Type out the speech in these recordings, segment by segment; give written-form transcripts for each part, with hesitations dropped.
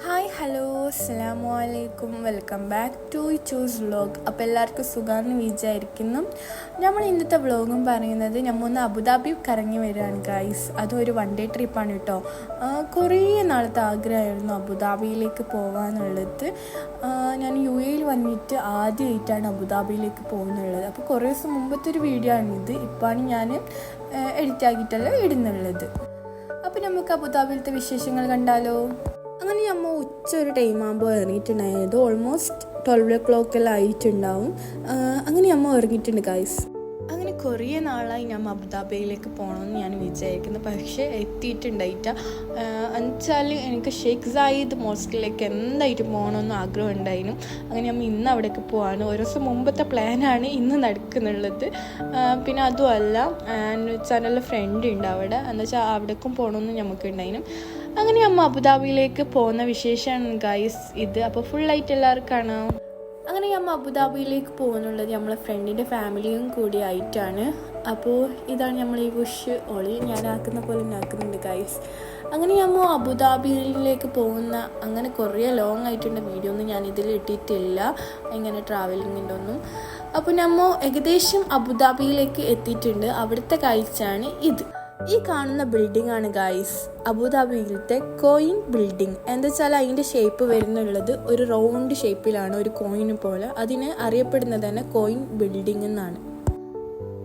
Hi hello അസ്സലാമു അലൈക്കും welcome back to choose vlog. അപ്പോൾ എല്ലാവർക്കും സുഖമാണെന്ന് വിചാരിക്കുന്നു. നമ്മൾ ഇന്നത്തെ വ്ളോഗും പറയുന്നത് നമ്മൾ ഒന്ന് അബുദാബി കറങ്ങി വരികയാണ് ഗൈസ്. അതും ഒരു വൺ ഡേ ട്രിപ്പാണ് കേട്ടോ. കുറേ നാളത്തെ ആഗ്രഹമായിരുന്നു അബുദാബിയിലേക്ക് പോകാനുള്ളത്. ഞാൻ UAE വന്നിട്ട് ആദ്യമായിട്ടാണ് അബുദാബിയിലേക്ക് പോകുന്നുള്ളത്. അപ്പോൾ കുറേ ദിവസം മുമ്പത്തെ ഒരു വീഡിയോ ആണിത്. ഇപ്പോഴാണ് ഞാൻ എഡിറ്റ് ആക്കിയിട്ടല്ല ഇടുന്നുള്ളത്. അപ്പോൾ നമുക്ക് അബുദാബിയിലത്തെ വിശേഷങ്ങൾ കണ്ടാലോ. അങ്ങനെ നമ്മൾ ഉച്ച ഒരു ടൈമാകുമ്പോൾ ഇറങ്ങിയിട്ടുണ്ടായത്. ഓൾമോസ്റ്റ് 12 o'clock എല്ലാം ആയിട്ടുണ്ടാവും. അങ്ങനെ നമ്മൾ ഇറങ്ങിയിട്ടുണ്ട് ഗൈസ്. അങ്ങനെ കുറേ നാളായി ഞാൻ അബുദാബിയിലേക്ക് പോകണമെന്ന് ഞാൻ വിചാരിക്കുന്നു, പക്ഷേ എത്തിയിട്ടുണ്ടായിട്ട എന്നുവെച്ചാൽ എനിക്ക് ഷെയ്ഖ് സായിദ് മോസ്കിലേക്ക് എന്തായിട്ട് പോകണമെന്ന് ആഗ്രഹം ഉണ്ടായിരുന്നു. അങ്ങനെ നമ്മൾ ഇന്ന് അവിടേക്ക് പോവാണ്. ഒരു ദിവസം മുമ്പത്തെ പ്ലാനാണ് ഇന്ന് നടക്കുന്നുള്ളത്. പിന്നെ അതുമല്ല എന്ന് വെച്ചാൽ നല്ല ഫ്രണ്ട് ഉണ്ട് അവിടെ, എന്ന് വെച്ചാൽ അവിടേക്കും പോകണമെന്ന് നമുക്കുണ്ടായിരുന്നു. അങ്ങനെ നമ്മൾ അബുദാബിയിലേക്ക് പോകുന്ന വിശേഷമാണ് ഗൈസ് ഇത്. അപ്പോൾ ഫുള്ളായിട്ട് എല്ലാവർക്കും കാണാം. അങ്ങനെ നമ്മൾ അബുദാബിയിലേക്ക് പോകുന്നുള്ളത് നമ്മളെ ഫ്രണ്ടിൻ്റെ ഫാമിലിയും കൂടി ആയിട്ടാണ്. അപ്പോൾ ഇതാണ് നമ്മൾ ഈ ബുഷ് ഓളി ഞാൻ ആക്കുന്ന പോലെ ആക്കുന്നുണ്ട് ഗൈസ്. അങ്ങനെ നമ്മൾ അബുദാബിയിലേക്ക് പോകുന്ന അങ്ങനെ കുറേ ലോങ് ആയിട്ടുള്ള വീഡിയോ ഒന്നും ഞാൻ ഇതിൽ ഇട്ടിട്ടില്ല, ഇങ്ങനെ ട്രാവലിങ്ങിൻ്റെ ഒന്നും. അപ്പോൾ നമ്മൾ ഏകദേശം അബുദാബിയിലേക്ക് എത്തിയിട്ടുണ്ട്. അവിടുത്തെ കാഴ്ചയാണ് ഇത്. ഈ കാണുന്ന ബിൽഡിംഗ് ആണ് ഗൈസ് അബുദാബിയിലത്തെ കോയിൻ ബിൽഡിംഗ്. എന്താ വെച്ചാൽ അതിൻ്റെ ഷേപ്പ് വരുന്നുള്ളത് ഒരു റൗണ്ട് ഷേപ്പിലാണ്, ഒരു കോയിന് പോലെ. അതിന് അറിയപ്പെടുന്നത് തന്നെ കോയിൻ ബിൽഡിംഗ് എന്നാണ്.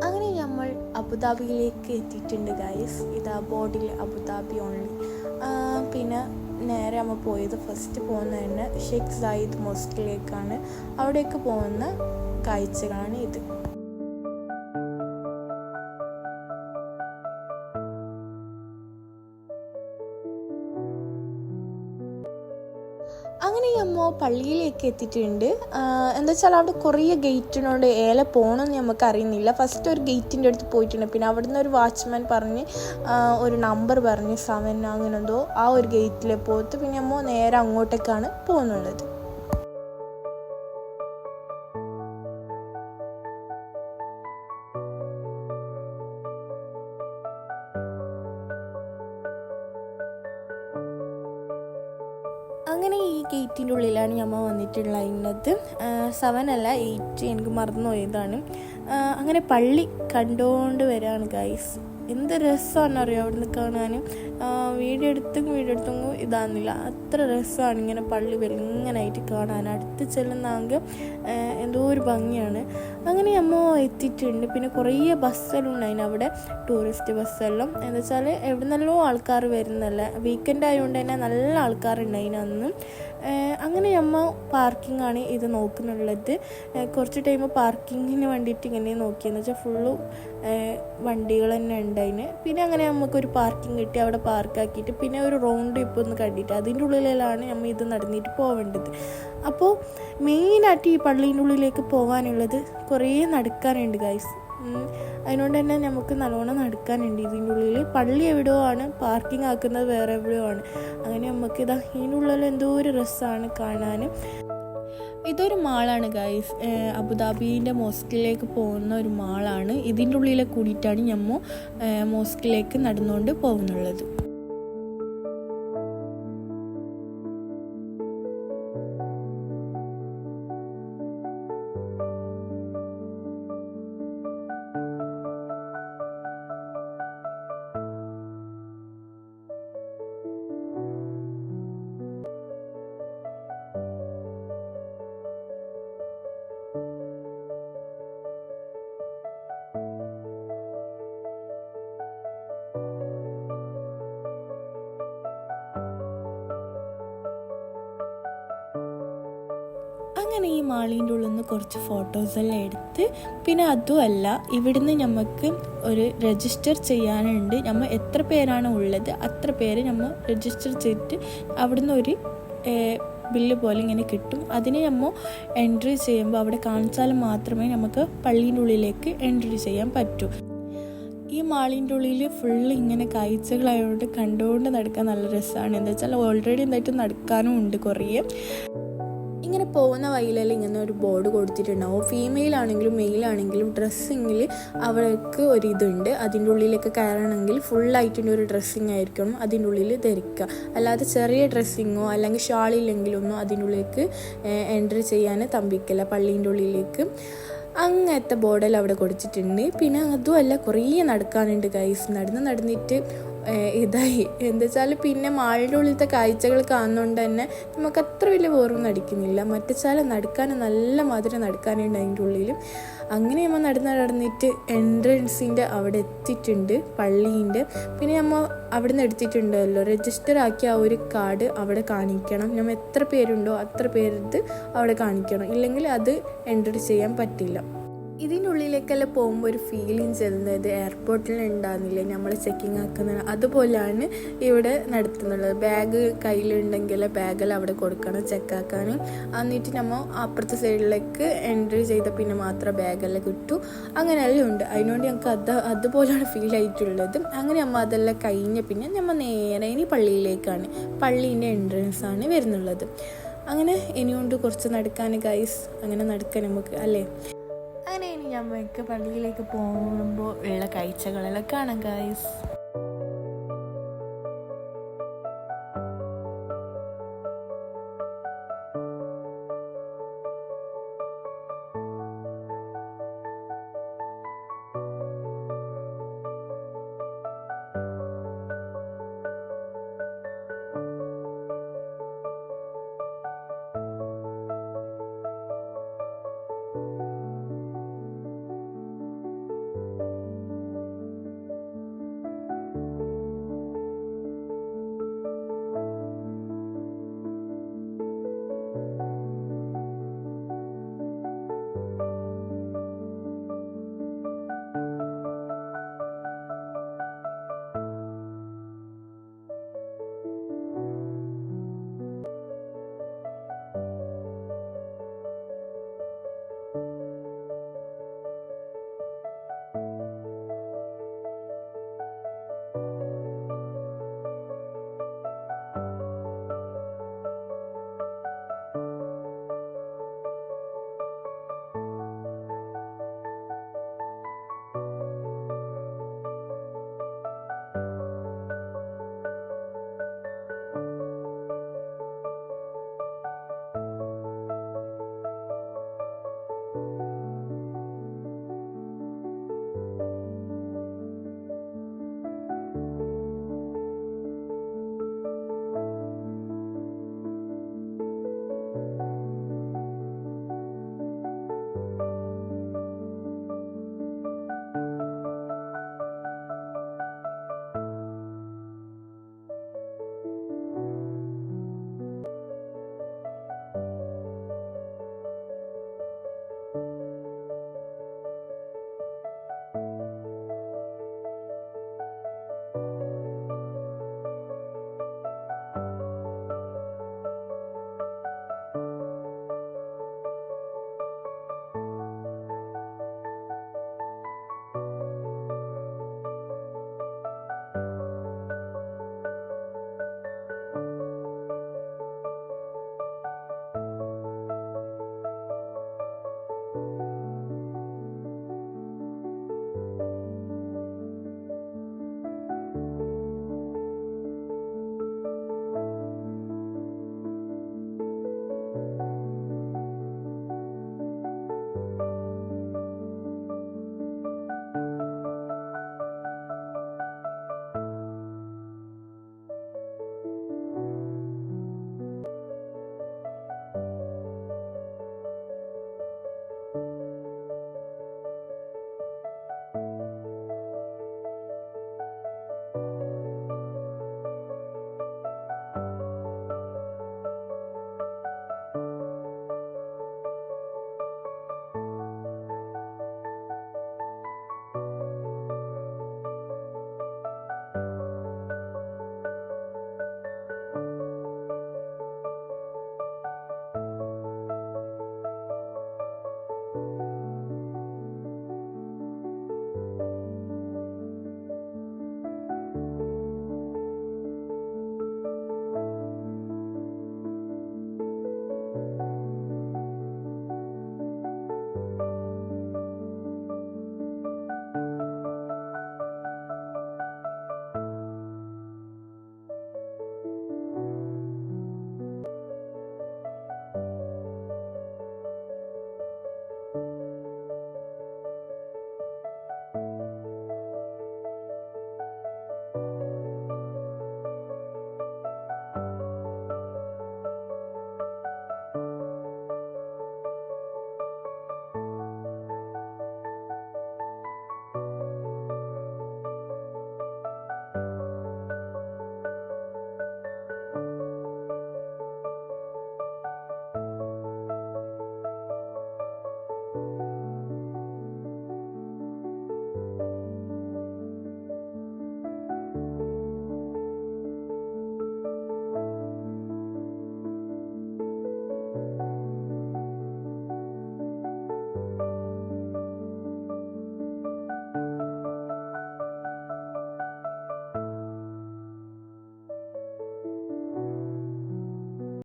അങ്ങനെ നമ്മൾ അബുദാബിയിലേക്ക് എത്തിയിട്ടുണ്ട് ഗൈസ്. ഇതാ ബോർഡിൽ അബുദാബി ഓൺലി. പിന്നെ നേരെ നമ്മൾ പോയത് ഫസ്റ്റ് പോകുന്നത് തന്നെ ഷെയ്ഖ് സായിദ് മോസ്കിലേക്കാണ്. അവിടേക്ക് പോകുന്ന കാഴ്ചകളാണ് ഇത്. അങ്ങനെ നമ്മൾ പള്ളിയിലേക്ക് എത്തിയിട്ടുണ്ട്. എന്താ വെച്ചാൽ അവിടെ കുറേ ഗേറ്റിനോട് പോകണമെന്ന് നമുക്ക് അറിയുന്നില്ല. ഫസ്റ്റ് ഒരു ഗേറ്റിൻ്റെ അടുത്ത് പോയിട്ടുണ്ട്. പിന്നെ അവിടുന്ന് ഒരു വാച്ച്മാൻ പറഞ്ഞ് ഒരു നമ്പർ പറഞ്ഞ് 7 അങ്ങനെ എന്തോ ആ ഒരു ഗേറ്റിൽ പോയിട്ട് പിന്നെ നമ്മൾ നേരെ അങ്ങോട്ടേക്കാണ് പോകുന്നുള്ളത്. അങ്ങനെ ഈ ഗേറ്റിൻ്റെ ഉള്ളിലാണ് നമ്മൾ വന്നിട്ടുള്ളത്. 7 അല്ല 8, എനിക്ക് മറന്നു പോയതാണ്. അങ്ങനെ പള്ളി കണ്ടുകൊണ്ട് വരികയാണ് ഗൈസ്. എന്ത് രസമാണെന്നറിയാം അവിടെ നിന്ന് കാണാൻ. വീഡിയോ എടുത്തും ഇതാകുന്നില്ല, അത്ര രസമാണ് ഇങ്ങനെ പള്ളി വെളിങ്ങനായിട്ട് കാണാൻ. അടുത്ത് ചെല്ലുന്നെങ്കിൽ എന്തോ ഒരു ഭംഗിയാണ്. അങ്ങനെ നമ്മൾ എത്തിയിട്ടുണ്ട്. പിന്നെ കുറേ ബസ്സെല്ലാം ഉണ്ടായിരുന്നു അവിടെ, ടൂറിസ്റ്റ് ബസ്സെല്ലാം. എന്താ വെച്ചാൽ എവിടെ നിന്നല്ലോ ആൾക്കാർ വരുന്നല്ല, വീക്കെൻഡ് ആയതുകൊണ്ട് തന്നെ നല്ല ആൾക്കാരുണ്ടായിരുന്നു അന്ന്. അങ്ങനെ നമ്മൾ പാർക്കിംഗാണ് ഇത് നോക്കുന്നുള്ളത്. കുറച്ച് ടൈം പാർക്കിങ്ങിന് വേണ്ടിയിട്ട് ഇങ്ങനെ നോക്കിയെന്ന് വെച്ചാൽ ഫുള്ള് വണ്ടികൾ തന്നെ ഉണ്ടായിന്. പിന്നെ അങ്ങനെ നമുക്കൊരു പാർക്കിംഗ് കിട്ടി, അവിടെ പാർക്കാക്കിയിട്ട് പിന്നെ ഒരു റൗണ്ട് ഇപ്പോൾ ഒന്ന് കണ്ടിട്ട് അതിൻ്റെ ഉള്ളിലാണ് നമ്മൾ ഇത് നടന്നിട്ട് പോവേണ്ടത്. അപ്പോൾ മെയിനായിട്ട് ഈ പള്ളീൻ്റെ ഉള്ളിലേക്ക് പോകാനുള്ളത് കുറേ നടക്കാനുണ്ട് ഗൈസ്. അതിനോണ്ട് തന്നെ നമുക്ക് നല്ലോണം നടക്കാനുണ്ട് ഇതിൻ്റെ ഉള്ളിൽ. പള്ളി എവിടെയോ ആണ്, പാർക്കിംഗ് ആക്കുന്നത് വേറെ എവിടെയോ ആണ്. അങ്ങനെ നമുക്ക് ഇതാ ഇതിൻ്റെ ഉള്ളിൽ എന്തോ ഒരു രസമാണ് കാണാൻ. ഇതൊരു മാളാണ് ഗൈസ്, അബുദാബീൻ്റെ മോസ്കിലേക്ക് പോകുന്ന ഒരു മാളാണ്. ഇതിൻ്റെ ഉള്ളിലെ കൂടിയിട്ടാണ് നമ്മൾ മോസ്കിലേക്ക് നടന്നുകൊണ്ട് പോകുന്നുള്ളത്. അങ്ങനെ ഈ മാളിൻ്റെ ഉള്ളിൽ നിന്ന് കുറച്ച് ഫോട്ടോസെല്ലാം എടുത്ത്, പിന്നെ അതുമല്ല ഇവിടുന്ന് നമുക്ക് ഒരു രജിസ്റ്റർ ചെയ്യാനുണ്ട്. നമ്മൾ എത്ര പേരാണ് ഉള്ളത് അത്ര പേര് നമ്മൾ രജിസ്റ്റർ ചെയ്തിട്ട് അവിടുന്ന് ഒരു ബില്ല് പോലെ ഇങ്ങനെ കിട്ടും. അതിനെ നമ്മൾ എൻട്രി ചെയ്യുമ്പോൾ അവിടെ കാണിച്ചാൽ മാത്രമേ നമുക്ക് പള്ളീൻ്റെ ഉള്ളിലേക്ക് എൻട്രി ചെയ്യാൻ പറ്റൂ. ഈ മാളിൻ്റെ ഉള്ളിൽ ഫുള്ള് ഇങ്ങനെ കാഴ്ചകളായതുകൊണ്ട് കണ്ടുകൊണ്ട് നടക്കാൻ നല്ല രസമാണ്. എന്താ വെച്ചാൽ ഓൾറെഡി എന്തായിട്ട് നടക്കാനും ഉണ്ട് കുറേ. ഇങ്ങനെ അങ്ങനെ പോകുന്ന വഴിയിലെല്ലാം ഇങ്ങനെ ഒരു ബോർഡ് കൊടുത്തിട്ടുണ്ടാവും. ഫീമെയിൽ ആണെങ്കിലും മെയിൽ ആണെങ്കിലും ഡ്രസ്സിങ്ങിൽ അവർക്ക് ഒരിതുണ്ട്. അതിൻ്റെ ഉള്ളിലേക്ക് കയറണമെങ്കിൽ ഫുള്ളായിട്ടുള്ള ഒരു ഡ്രസ്സിങ് ആയിരിക്കണം അതിൻ്റെ ഉള്ളിൽ ധരിക്കുക. അല്ലാതെ ചെറിയ ഡ്രസ്സിങ്ങോ അല്ലെങ്കിൽ ഷാളില്ലെങ്കിലൊന്നും അതിൻ്റെ ഉള്ളിലേക്ക് എൻട്രി ചെയ്യാൻ തമ്പിക്കില്ല പള്ളീൻ്റെ ഉള്ളിലേക്ക്. അങ്ങനത്തെ ബോർഡെല്ലാം അവിടെ കൊടുത്തിട്ടുണ്ട്. പിന്നെ അതുമല്ല കുറേ നടക്കാനുണ്ട് ഗൈസ്. നടന്നിട്ട് ഇതായി എന്താ വെച്ചാൽ പിന്നെ മാളിൻ്റെ ഉള്ളിലത്തെ കാഴ്ചകൾ കാണുന്നതുകൊണ്ട് തന്നെ നമുക്ക് അത്ര വലിയ ബോറൊന്നും അടിക്കുന്നില്ല. മറ്റേച്ചാൽ നടക്കാൻ നല്ല മാതിരി നടക്കാനുണ്ട് അതിൻ്റെ ഉള്ളിൽ. അങ്ങനെ നമ്മൾ നടന്നിട്ട് എൻട്രൻസിൻ്റെ അവിടെ എത്തിയിട്ടുണ്ട് പള്ളീൻ്റെ. പിന്നെ നമ്മൾ അവിടെ നിന്ന് എടുത്തിട്ടുണ്ടല്ലോ രജിസ്റ്റർ ആക്കിയ ആ ഒരു കാർഡ് അവിടെ കാണിക്കണം. നമ്മൾ എത്ര പേരുണ്ടോ അത്ര പേരത് അവിടെ കാണിക്കണം, ഇല്ലെങ്കിൽ അത് എൻട്രി ചെയ്യാൻ പറ്റില്ല. ഇതിൻ്റെ ഉള്ളിലേക്കെല്ലാം പോകുമ്പോൾ ഒരു ഫീലിംഗ് ചെല്ലുന്നത് എയർപോർട്ടിൽ ഉണ്ടാകുന്നില്ലേ നമ്മൾ ചെക്കിങ് ആക്കുന്നത്, അതുപോലെയാണ് ഇവിടെ നടത്തുന്നുള്ളത്. ബാഗ് കയ്യിലുണ്ടെങ്കിൽ ബാഗെല്ലാം അവിടെ കൊടുക്കണം ചെക്കാക്കാനും. എന്നിട്ട് നമ്മൾ അപ്പുറത്തെ സൈഡിലേക്ക് എൻട്രി ചെയ്ത പിന്നെ മാത്രം ബാഗെല്ലാം കിട്ടൂ. അങ്ങനെയെല്ലാം ഉണ്ട്. അതിനോട് ഞങ്ങൾക്ക് അതുപോലെയാണ് ഫീൽ ആയിട്ടുള്ളത്. അങ്ങനെ നമ്മൾ അതെല്ലാം കഴിഞ്ഞ പിന്നെ നമ്മൾ നേരെ ഇനി പള്ളിയിലേക്കാണ്. പള്ളീൻ്റെ എൻട്രൻസ് ആണ് വരുന്നുള്ളത്. അങ്ങനെ ഇനിയുണ്ട് കുറച്ച് നടക്കാൻ ഗൈസ്. അങ്ങനെ നടക്കാൻ നമുക്ക് അല്ലേ. അങ്ങനെ ഇനി ഞമ്മക്ക് പള്ളിയിലേക്ക് പോകുമ്പോൾ ഉള്ള കാഴ്ചകളെല്ലാം കാണാം ഗൈസ്.